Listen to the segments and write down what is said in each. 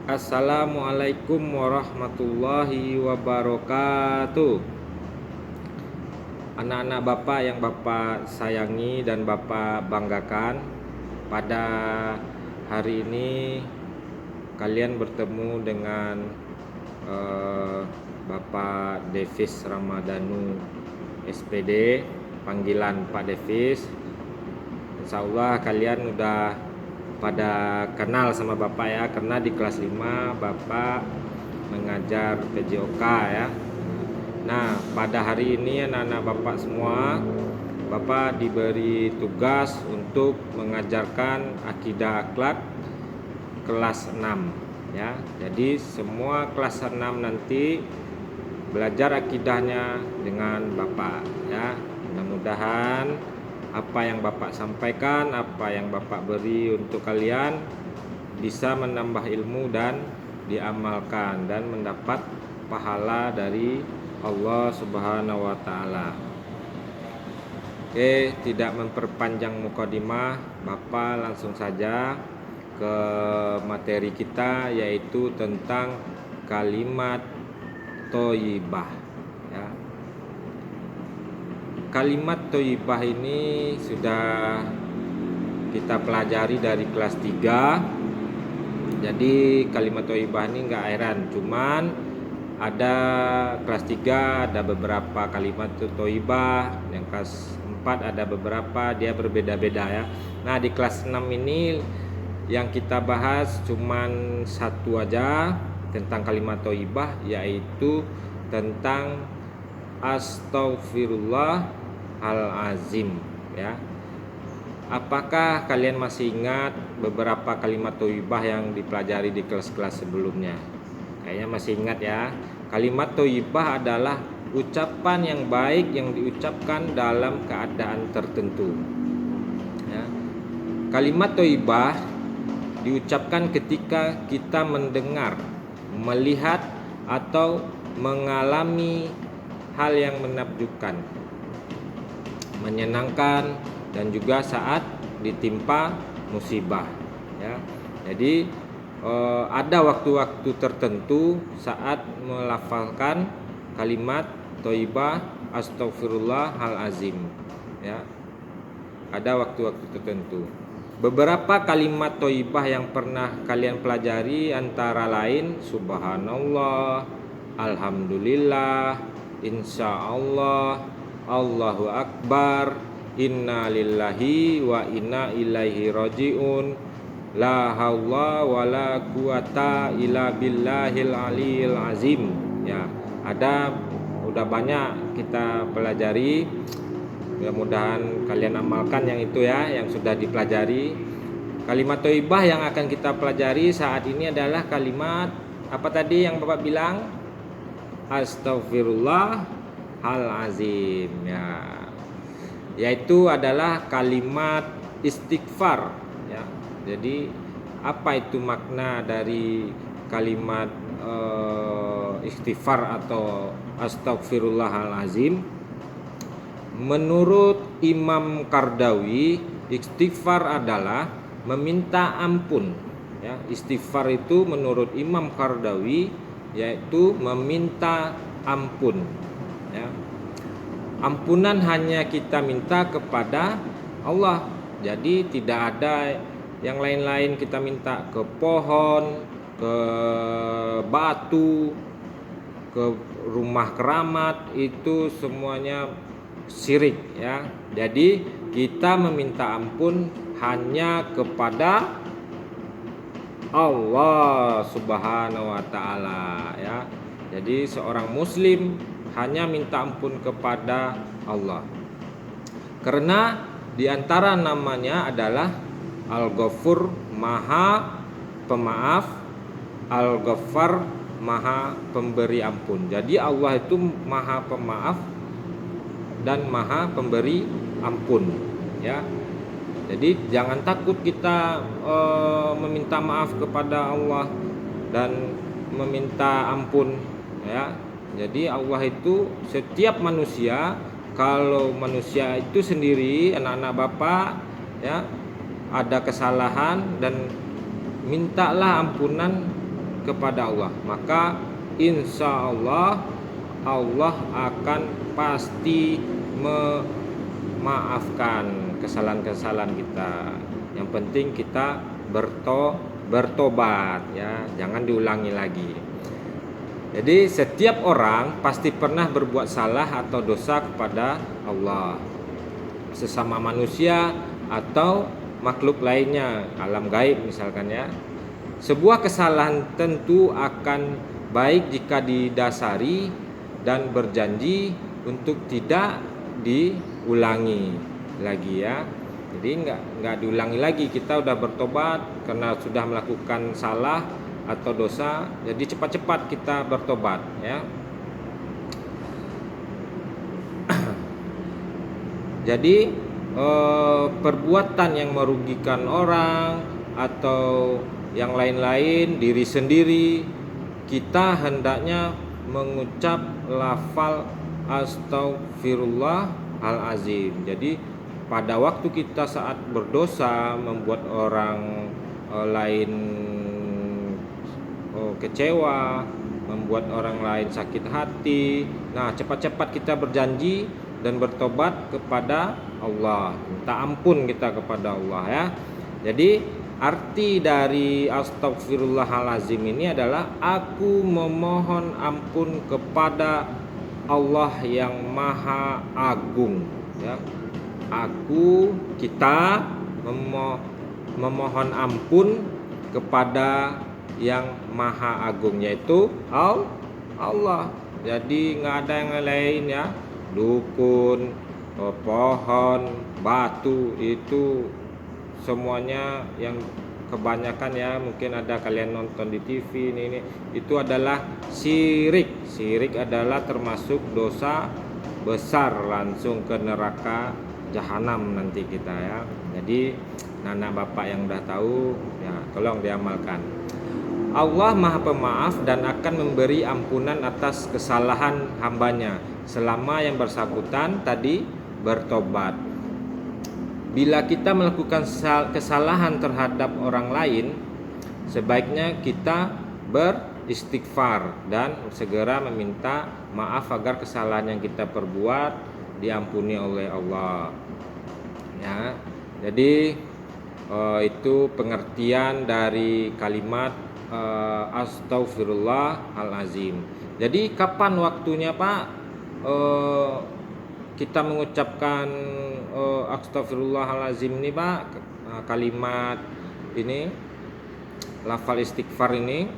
Assalamualaikum warahmatullahi wabarakatuh. Anak-anak Bapak yang Bapak sayangi dan Bapak banggakan, pada hari ini kalian bertemu dengan Bapak Devis Ramadhanu SPD, panggilan Pak Devis. Insya Allah kalian udah pada kenal sama Bapak ya, karena di kelas 5 Bapak mengajar PJOK ya. Nah, pada hari ini anak-anak Bapak semua, Bapak diberi tugas untuk mengajarkan akidah akhlak kelas 6 ya. Jadi semua kelas 6 nanti belajar akidahnya dengan Bapak ya. Mudah-mudahan apa yang Bapak sampaikan, apa yang Bapak beri untuk kalian bisa menambah ilmu dan diamalkan dan mendapat pahala dari Allah Subhanahu wa taala. Oke, tidak memperpanjang mukadimah, Bapak langsung saja ke materi kita, yaitu tentang kalimat thayyibah ya. Kalimat thayyibah ini sudah kita pelajari dari kelas 3. Jadi kalimat thayyibah ini enggak heran, cuman ada kelas 3 ada beberapa kalimat thayyibah, yang kelas 4 ada beberapa, dia berbeda-beda ya. Nah, di kelas 6 ini yang kita bahas cuman satu aja tentang kalimat thayyibah, yaitu tentang astaghfirullahalazim ya. Apakah kalian masih ingat beberapa kalimat thayyibah yang dipelajari di kelas-kelas sebelumnya? Kayaknya masih ingat ya. Kalimat thayyibah adalah ucapan yang baik yang diucapkan dalam keadaan tertentu ya. Kalimat thayyibah diucapkan ketika kita mendengar, melihat, atau mengalami hal yang menakjubkan, menyenangkan, dan juga saat ditimpa musibah ya. Jadi ada waktu-waktu tertentu saat melafalkan kalimat thayyibah astaghfirullahalazim ya. Ada waktu-waktu tertentu. Beberapa kalimat thayyibah yang pernah kalian pelajari antara lain subhanallah, alhamdulillah, insyaallah, Allahu akbar, inna lillahi wa inna ilaihi rajiun, la haula wala quwata illa billahil aliyil azim ya. Udah banyak kita pelajari, mudah-mudahan kalian amalkan yang itu ya, yang sudah dipelajari. Kalimat thayyibah yang akan kita pelajari saat ini adalah kalimat apa tadi yang Bapak bilang? Astaghfirullahalazim ya. Yaitu adalah kalimat istighfar ya. Jadi apa itu makna dari kalimat istighfar atau astaghfirullahalazim? Menurut Imam Qardawi, istighfar adalah meminta ampun ya. Istighfar itu menurut Imam Qardawi yaitu meminta ampun ya. Ampunan hanya kita minta kepada Allah. Jadi tidak ada yang lain-lain kita minta ke pohon, ke batu, ke rumah keramat, itu semuanya syirik ya. Jadi kita meminta ampun hanya kepada Allah Subhanahu wa taala ya. Jadi seorang muslim hanya minta ampun kepada Allah. Karena di antara namanya adalah Al-Ghafur, Maha Pemaaf, Al-Ghaffar, Maha Pemberi Ampun. Jadi Allah itu Maha Pemaaf dan Maha Pemberi Ampun ya. Jadi jangan takut kita meminta maaf kepada Allah dan meminta ampun ya. Jadi Allah itu setiap manusia, kalau manusia itu sendiri, anak-anak Bapak ya, ada kesalahan dan mintalah ampunan kepada Allah, maka insya Allah Allah akan pasti memaafkan kesalahan-kesalahan kita. Yang penting kita bertobat ya, jangan diulangi lagi. Jadi setiap orang pasti pernah berbuat salah atau dosa kepada Allah, sesama manusia atau makhluk lainnya, alam gaib misalkan ya. Sebuah kesalahan tentu akan baik jika didasari dan berjanji untuk tidak diulangi lagi ya. Jadi nggak diulangi lagi, kita udah bertobat karena sudah melakukan salah atau dosa, jadi cepat-cepat kita bertobat ya. Jadi perbuatan yang merugikan orang atau yang lain-lain, diri sendiri, kita hendaknya mengucap lafal astaghfirullahalazim. Jadi pada waktu kita saat berdosa membuat orang lain kecewa, membuat orang lain sakit hati, nah cepat-cepat kita berjanji dan bertobat kepada Allah, minta ampun kita kepada Allah ya. Jadi arti dari astaghfirullahalazim ini adalah aku memohon ampun kepada Allah yang Maha Agung ya. Kita memohon ampun kepada yang Maha Agung, yaitu Allah. Jadi nggak ada yang lain ya, dukun, pohon, batu, itu semuanya yang kebanyakan ya, mungkin ada kalian nonton di TV ini itu adalah syirik. Syirik adalah termasuk dosa besar, langsung ke neraka jahanam nanti kita ya. Jadi anak bapak yang udah tahu ya, tolong diamalkan. Allah Maha Pemaaf dan akan memberi ampunan atas kesalahan hambanya selama yang bersangkutan tadi bertobat. Bila kita melakukan kesalahan terhadap orang lain, sebaiknya kita beristighfar dan segera meminta maaf agar kesalahan yang kita perbuat diampuni oleh Allah ya. Jadi itu pengertian dari kalimat astaghfirullahalazim. Jadi kapan waktunya Pak kita mengucapkan astaghfirullahalazim ini Pak, kalimat ini, lafal istighfar ini?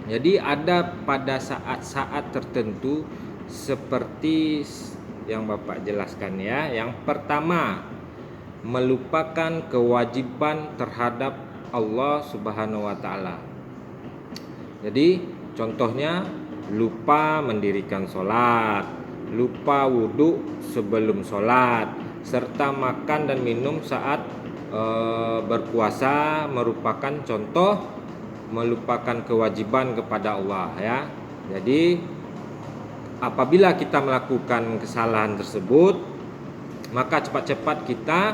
Jadi ada pada saat-saat tertentu seperti yang Bapak jelaskan ya. Yang pertama, melupakan kewajiban terhadap Allah Subhanahu wa taala. Jadi contohnya lupa mendirikan sholat, lupa wudhu sebelum sholat, serta makan dan minum saat berpuasa merupakan contoh melupakan kewajiban kepada Allah ya. Jadi apabila kita melakukan kesalahan tersebut, maka cepat-cepat kita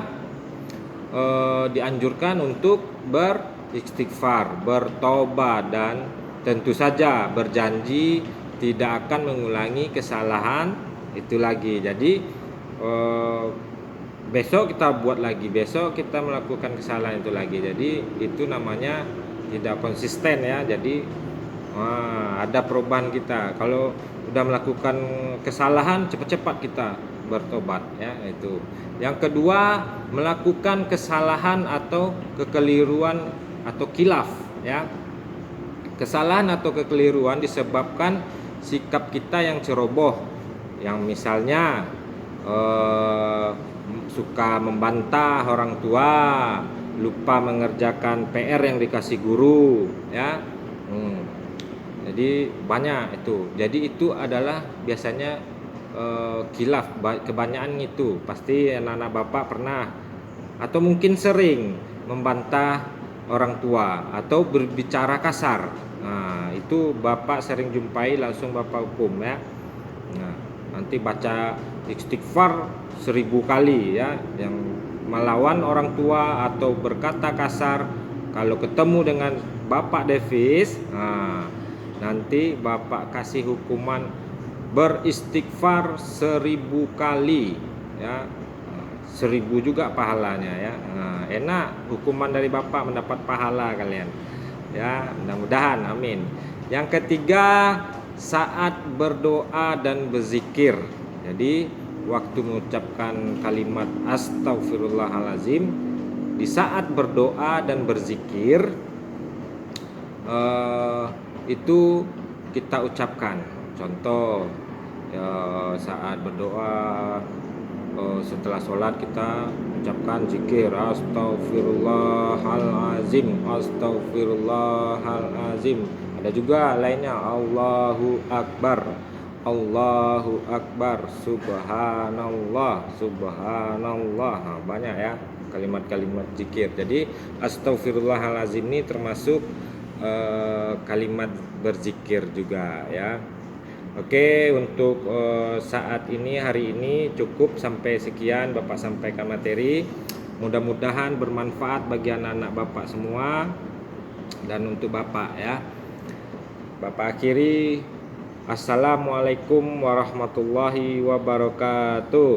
dianjurkan untuk beristighfar, bertobat, dan tentu saja berjanji tidak akan mengulangi kesalahan itu lagi. Jadi besok kita buat lagi, besok kita melakukan kesalahan itu lagi. Jadi itu namanya tidak konsisten ya. Jadi ada perubahan kita. Kalau udah melakukan kesalahan, cepat-cepat kita bertobat ya. Itu. Yang kedua, melakukan kesalahan atau kekeliruan atau khilaf ya. Kesalahan atau kekeliruan disebabkan sikap kita yang ceroboh, yang misalnya suka membantah orang tua, lupa mengerjakan PR yang dikasih guru ya. Jadi banyak itu. Jadi itu adalah biasanya khilaf, kebanyakan itu pasti anak-anak bapak pernah atau mungkin sering membantah orang tua atau berbicara kasar. Nah, itu bapak sering jumpai, langsung bapak hukum ya. Nah, nanti baca istighfar 1000 kali ya, yang melawan orang tua atau berkata kasar. Kalau ketemu dengan Bapak Devis, nanti Bapak kasih hukuman beristighfar 1000 kali ya. 1000 juga pahalanya ya. Enak hukuman dari Bapak, mendapat pahala kalian ya, mudah-mudahan, amin. Yang ketiga, saat berdoa dan berzikir. Jadi waktu mengucapkan kalimat astagfirullahalazim, di saat berdoa dan berzikir itu kita ucapkan. Contoh ya, saat berdoa setelah sholat kita ucapkan zikir astagfirullahalazim, astagfirullahalazim. Ada juga lainnya Allahu Akbar, Allahu Akbar, subhanallah, subhanallah. Banyak ya kalimat-kalimat zikir. Jadi astagfirullahalazim ini termasuk kalimat berzikir juga ya. Oke, untuk saat ini, hari ini cukup sampai sekian Bapak sampaikan materi. Mudah-mudahan bermanfaat bagi anak-anak Bapak semua dan untuk Bapak ya. Bapak akhiri, assalamualaikum warahmatullahi wabarakatuh.